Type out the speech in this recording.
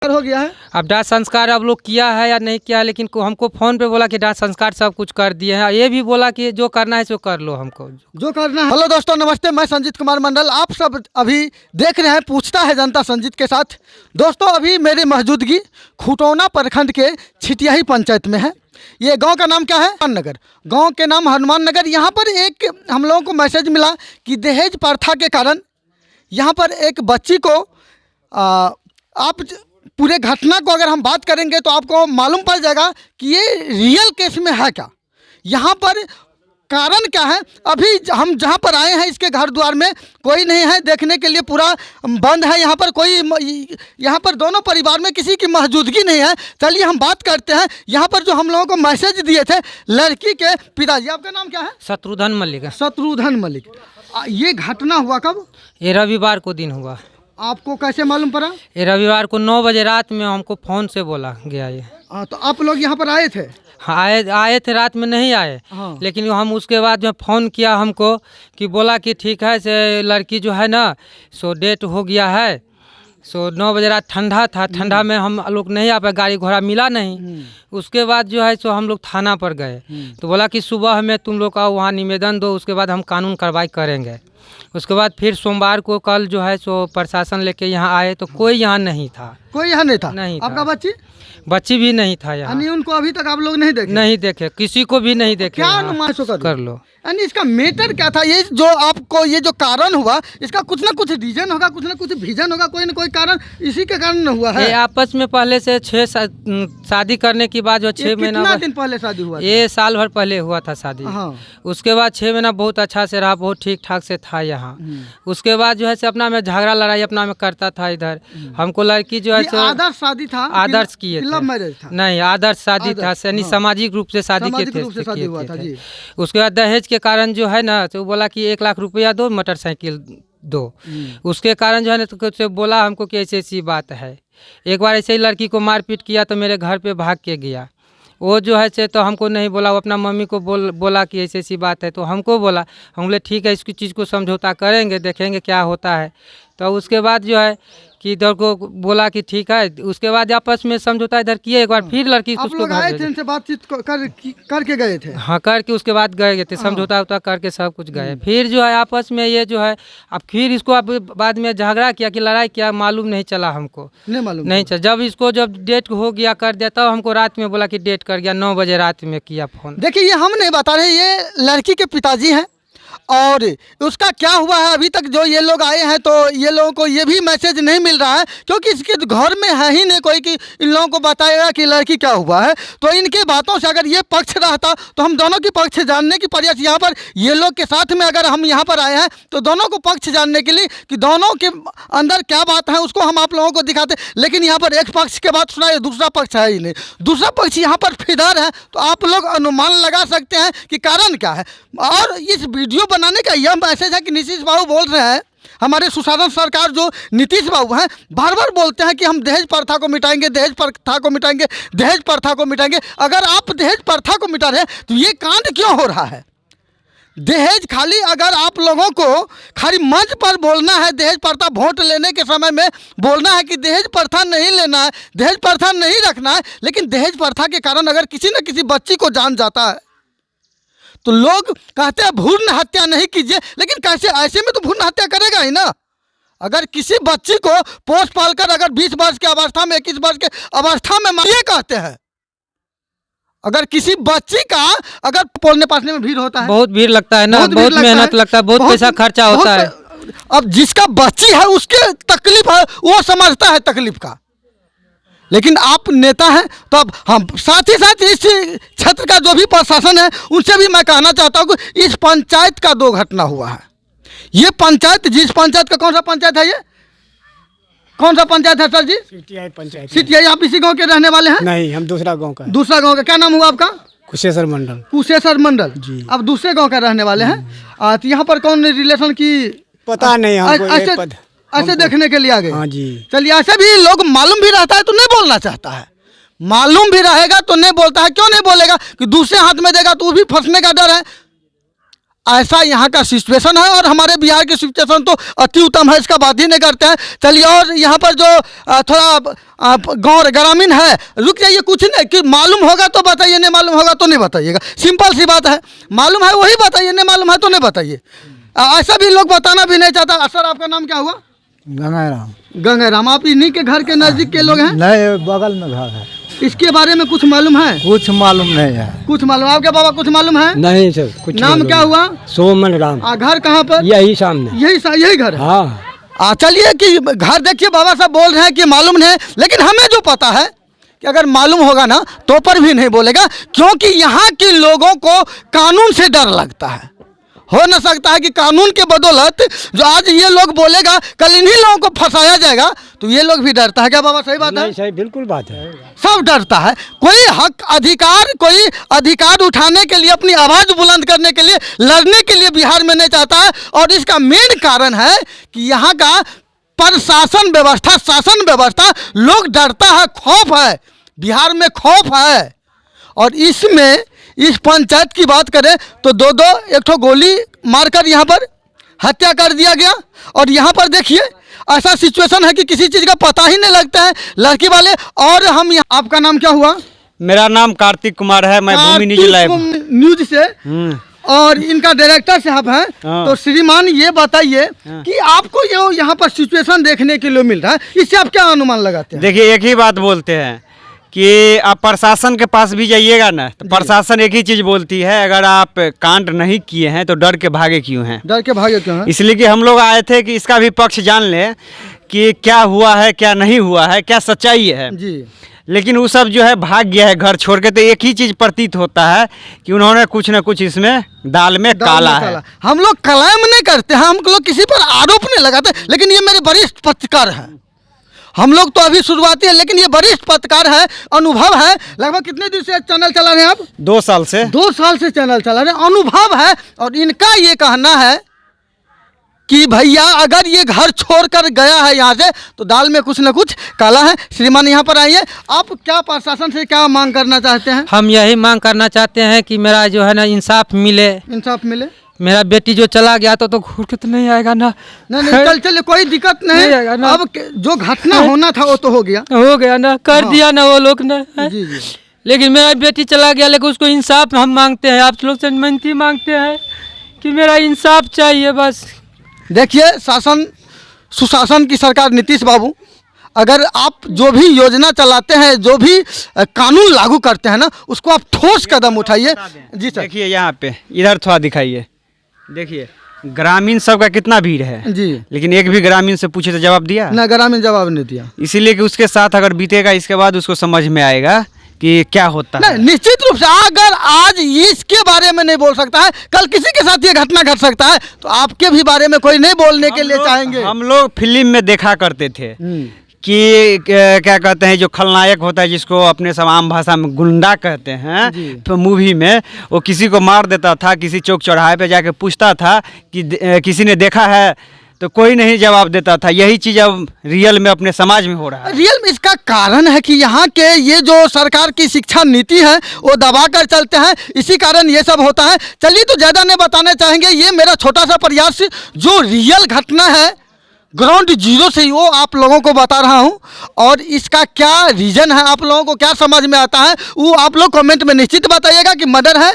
हो गया है। अब दाह संस्कार अब लोग किया है या नहीं किया है, लेकिन हमको फ़ोन पे बोला कि दाह संस्कार सब कुछ कर दिए हैं। ये भी बोला कि जो करना है सो कर लो, हमको जो करना है। हेलो दोस्तों, नमस्ते। मैं संजीत कुमार मंडल, आप सब अभी देख रहे हैं पूछता है जनता संजीत के साथ। दोस्तों, अभी मेरी मौजूदगी खुटौना प्रखंड के छिटियाही पंचायत में है। ये गांव का नाम क्या है? हनुमान नगर। गांव के नाम हनुमान नगर। यहाँ पर एक हम लोगों को मैसेज मिला कि दहेज प्रथा के कारण यहाँ पर एक बच्ची को आप पूरे घटना को अगर हम बात करेंगे तो आपको मालूम पड़ जाएगा कि ये रियल केस में है क्या, यहाँ पर कारण क्या है। अभी हम जहाँ पर आए हैं इसके घर द्वार में कोई नहीं है, देखने के लिए पूरा बंद है। यहाँ पर कोई, यहाँ पर दोनों परिवार में किसी की मौजूदगी नहीं है। चलिए हम बात करते हैं। यहाँ पर जो हम लोगों को मैसेज दिए थे लड़की के पिताजी, आपका नाम क्या है? शत्रुघ्न मलिक। शत्रुघ्न मलिक। ये घटना हुआ कब? ये रविवार को दिन हुआ। आपको कैसे मालूम पड़ा? ये रविवार को 9 बजे रात में हमको फ़ोन से बोला गया ये। तो आप लोग यहाँ पर आए थे? हाँ, आए थे, रात में नहीं आए। हाँ। लेकिन हम उसके बाद जो फ़ोन किया हमको कि बोला कि ठीक है से लड़की जो है ना सो डेट हो गया है। सो 9 बजे रात ठंडा था, ठंडा में हम लोग नहीं आ पाए, गाड़ी घोड़ा मिला नहीं। उसके बाद जो है सो हम लोग थाना पर गए तो बोला कि सुबह में तुम लोग का वहाँ निवेदन दो, उसके बाद हम कानून कार्रवाई करेंगे। उसके बाद फिर सोमवार को कल जो है सो प्रशासन लेके यहाँ आए तो कोई यहाँ नहीं था। कोई यहाँ नहीं था? नहीं आपका था। बच्ची भी नहीं था यहाँ। यानी उनको अभी तक आप लोग नहीं देखे? नहीं देखे, किसी को भी नहीं देखे। क्या अनुमान कर लो। यानी इसका मैटर क्या था? ये जो आपको ये जो कारण हुआ इसका कुछ ना कुछ रीजन होगा, कुछ ना कुछ विजन होगा, कोई ना कोई कारण इसी के कारण हुआ है। ये आपस में पहले से 6 शादी करने के बाद जो 6 महीना, कितना दिन पहले शादी हुआ? ये साल भर पहले हुआ था शादी। हाँ। उसके बाद 6 महीना बहुत अच्छा से रहा, बहुत ठीक ठाक से था यहाँ। उसके बाद जो है से अपना में झगड़ा लड़ाई अपना में करता था इधर। हमको लड़की जो है आदर्श शादी था? आदर्श किए लव मैरिज था? नहीं, आदर्श शादी था, यानी सामाजिक रूप से शादी के थे। उसके बाद दहेज के कारण जो है ना तो बोला कि 1 लाख रुपया दो, मोटरसाइकिल दो। उसके कारण जो है ना तो बोला हमको कि ऐसी ऐसी बात है। एक बार ऐसे ही लड़की को मारपीट किया तो मेरे घर पे भाग के गया। वो जो है से तो हमको नहीं बोला, वो अपना मम्मी को बोला कि ऐसी ऐसी बात है। तो हमको बोला, हम बोले ठीक है, इसकी चीज़ को समझौता करेंगे, देखेंगे क्या होता है। तो उसके बाद जो है कि इधर को बोला कि ठीक है। उसके बाद आपस में समझौता इधर किए। एक बार फिर लड़की उसको गए थे, इनसे बातचीत करके गए थे? हाँ, करके उसके बाद गए थे, समझौता उता करके सब कुछ गए। फिर जो है आपस में ये जो है अब फिर इसको अब बाद में झगड़ा किया कि लड़ाई किया, मालूम नहीं चला हमको। नहीं मालूम नहीं चला। जब इसको जब डेट हो गया कर दिया तब हमको रात में बोला कि डेट कर गया। 9 बजे रात में किया फ़ोन। देखिए, ये हम नहीं बता रहे, ये लड़की के पिताजी हैं। और उसका क्या हुआ है अभी तक जो ये लोग आए हैं तो ये लोगों को ये भी मैसेज नहीं मिल रहा है, क्योंकि इसके घर में है ही नहीं कोई कि इन लोगों को बताएगा कि लड़की क्या हुआ है। तो इनके बातों से अगर ये पक्ष रहता तो हम दोनों की पक्ष जानने की प्रयास यहाँ पर ये लोग के साथ में अगर हम यहाँ पर आए हैं तो दोनों को पक्ष जानने के लिए कि दोनों के अंदर क्या बात है उसको हम आप लोगों को दिखाते। लेकिन यहाँ पर एक पक्ष के बात सुनाए, दूसरा पक्ष है ही नहीं, दूसरा पक्ष यहाँ पर फिदर है। तो आप लोग अनुमान लगा सकते हैं कि कारण क्या है। और इस वीडियो बनाने का यह मैसेज है कि नीतीश बाबू बोल रहे हैं, हमारे सुशासन सरकार जो नीतीश बाबू हैं बार बार बोलते हैं कि हम दहेज प्रथा को मिटाएंगे, दहेज प्रथा को मिटाएंगे, दहेज प्रथा को मिटाएंगे। अगर आप दहेज प्रथा को मिटा रहे हैं तो ये कांड क्यों हो रहा है? दहेज खाली अगर आप लोगों को खाली मंच पर बोलना है, दहेज प्रथा वोट लेने के समय में बोलना है कि दहेज प्रथा नहीं लेना है, दहेज प्रथा नहीं रखना है, लेकिन दहेज प्रथा के कारण अगर किसी न किसी बच्ची को जान जाता है तो लोग कहते हैं भ्रूण हत्या नहीं कीजिए। लेकिन कैसे? ऐसे में तो भ्रूण हत्या करेगा ही ना। अगर किसी बच्ची को पोस पाल कर अगर 20 वर्ष की अवस्था में, 21 वर्ष के अवस्था में मारिए कहते हैं। अगर किसी बच्ची का अगर पोलने पालने में भीड़ होता है, बहुत भीड़ लगता है ना, बहुत मेहनत लगता है, बहुत पैसा खर्चा होता है। अब जिसका बच्ची है उसके तकलीफ है, वो समझता है तकलीफ का। लेकिन आप नेता हैं तो अब हम साथ ही साथ इस क्षेत्र का जो भी प्रशासन है उनसे भी मैं कहना चाहता हूँ कि इस पंचायत का 2 घटना हुआ है। ये पंचायत, जिस पंचायत का, कौन सा पंचायत है ये? कौन सा पंचायत है सर जी? छिटियाही पंचायत। छिटियाही। आप इसी गांव के रहने वाले हैं? नहीं, हम दूसरा गांव का। दूसरा गांव का? क्या नाम हुआ आपका? कुशेश्वर मंडल। कुशेश्वर मंडल जी। आप दूसरे गांव का रहने वाले हैं। तो यहाँ पर कौन रिलेशन की पता नहीं हमको, ऐसे देखने के लिए आ गए? हाँ जी। चलिए, ऐसे भी लोग मालूम भी रहता है तो नहीं बोलना चाहता है, मालूम भी रहेगा तो नहीं बोलता है। क्यों नहीं बोलेगा? कि दूसरे हाथ में देगा तो वो भी फंसने का डर है। ऐसा यहाँ का सिचुएशन है और हमारे बिहार की सिचुएशन तो अति उत्तम है, इसका बात ही नहीं करते हैं। चलिए, और यहाँ पर जो थोड़ा गाँव ग्रामीण है, रुक जाइए, कुछ नहीं कि मालूम होगा तो बताइए, नहीं मालूम होगा तो नहीं बताइएगा, सिंपल सी बात है। मालूम है वही बताइए, नहीं मालूम है तो नहीं बताइए। ऐसा भी लोग बताना भी नहीं चाहता। सर, आपका नाम क्या हुआ? गंगाराम। गंगाराम। आप इन्हीं के घर के नज़दीक के लोग हैं? नहीं, बगल में घर है। इसके बारे में कुछ मालूम है? कुछ मालूम नहीं है। कुछ मालूम? आपके बाबा कुछ मालूम है? नहीं सर, कुछ नाम क्या हुआ? सोमन राम। घर कहाँ पर? यही सामने। यही घर है? हाँ। चलिए कि घर देखिए, बाबा साहब बोल रहे हैं कि मालूम नहीं, लेकिन हमें जो पता है कि अगर मालूम होगा ना तो पर भी नहीं बोलेगा, क्योंकि यहाँ के लोगों को कानून से डर लगता है। हो न सकता है कि कानून के बदौलत जो आज ये लोग बोलेगा, कल इन्हीं लोगों को फंसाया जाएगा, तो ये लोग भी डरता है क्या बाबा? सही बात है? सही, बिल्कुल बात है। सब डरता है। कोई हक अधिकार, कोई अधिकार उठाने के लिए, अपनी आवाज़ बुलंद करने के लिए, लड़ने के लिए बिहार में नहीं चाहता है। और इसका मेन कारण है कि यहाँ का प्रशासन व्यवस्था, शासन व्यवस्था, लोग डरता है, खौफ है, बिहार में खौफ है। और इसमें इस पंचायत की बात करें तो एक ठो गोली मारकर यहाँ पर हत्या कर दिया गया। और यहाँ पर देखिए ऐसा सिचुएशन है कि किसी चीज़ का पता ही नहीं लगता है लड़की वाले। और हम आपका नाम क्या हुआ? मेरा नाम कार्तिक कुमार है, मैं भूमि न्यूज से और इनका डायरेक्टर साहब हैं। तो श्रीमान ये बताइए कि आपको ये यहाँ पर सिचुएशन देखने के लिए मिल रहा है, इससे आप क्या अनुमान लगाते हैं? देखिए, एक ही बात बोलते हैं कि आप प्रशासन के पास भी जाइएगा ना तो प्रशासन एक ही चीज़ बोलती है, अगर आप कांड नहीं किए हैं तो डर के भागे क्यों हैं? डर के भागे क्यों हैं? इसलिए कि हम लोग आए थे कि इसका भी पक्ष जान लें कि क्या हुआ है, क्या नहीं हुआ है, क्या सच्चाई है जी। लेकिन वो सब जो है भाग गया है घर छोड़ के। तो एक ही चीज़ प्रतीत होता है कि उन्होंने कुछ न कुछ इसमें दाल में काला है। हम लोग क्लेम नहीं करते हैं, हम लोग किसी पर आरोप नहीं लगाते, लेकिन ये मेरे वरिष्ठ पत्रकार हैं। हम लोग तो अभी शुरुआती है, लेकिन ये वरिष्ठ पत्रकार है, अनुभव है। लगभग कितने दिन से चैनल चला रहे हैं आप? 2 साल से। 2 साल से चैनल चला रहे हैं, अनुभव है। और इनका ये कहना है कि भैया अगर ये घर छोड़कर गया है यहाँ से तो दाल में कुछ न कुछ काला है। श्रीमान यहाँ पर आइए, आप क्या प्रशासन से क्या मांग करना चाहते हैं? हम यही मांग करना चाहते हैं कि मेरा जो है ना इंसाफ मिले। इंसाफ मिले। मेरा बेटी जो चला गया तो घूर के तो नहीं आएगा ना? नहीं, चल कोई दिक्कत नहीं आएगा ना। अब जो घटना होना था वो तो हो गया ना, कर दिया ना वो लोग ने। जी। लेकिन मेरा बेटी चला गया, लेकिन उसको इंसाफ हम मांगते हैं, आप लोग से विनती मांगते हैं कि मेरा इंसाफ चाहिए बस। देखिए, सुशासन की सरकार नीतीश बाबू, अगर आप जो भी योजना चलाते हैं, जो भी कानून लागू करते हैं ना, उसको आप ठोस कदम उठाइए। जी सर। देखिए यहाँ पे इधर थोड़ा दिखाइए, देखिए ग्रामीण सब का कितना भीड़ है जी, लेकिन एक भी ग्रामीण से पूछे तो जवाब दिया ना? ग्रामीण जवाब नहीं दिया। इसीलिए कि उसके साथ अगर बीतेगा, इसके बाद उसको समझ में आएगा कि क्या होता है। निश्चित रूप से अगर आज इसके बारे में नहीं बोल सकता है, कल किसी के साथ ये घटना घट सकता है, तो आपके भी बारे में कोई नहीं बोलने के लिए चाहेंगे। हम लोग फिल्म में देखा करते थे कि क्या कहते हैं, जो खलनायक होता है जिसको अपने आम भाषा में गुंडा कहते हैं, तो मूवी में वो किसी को मार देता था, किसी चौक चौराहे पे जाके पूछता था कि किसी ने देखा है, तो कोई नहीं जवाब देता था। यही चीज़ अब रियल में अपने समाज में हो रहा है। रियल में इसका कारण है कि यहाँ के ये जो सरकार की शिक्षा नीति है वो दबा कर चलते हैं, इसी कारण ये सब होता है। चलिए, तो ज़्यादा नहीं बताना चाहेंगे, ये मेरा छोटा सा प्रयास जो रियल घटना है ग्राउंड जीरो से ही वो आप लोगों को बता रहा हूँ। और इसका क्या रीज़न है, आप लोगों को क्या समझ में आता है, वो आप लोग कमेंट में निश्चित बताइएगा कि मर्डर है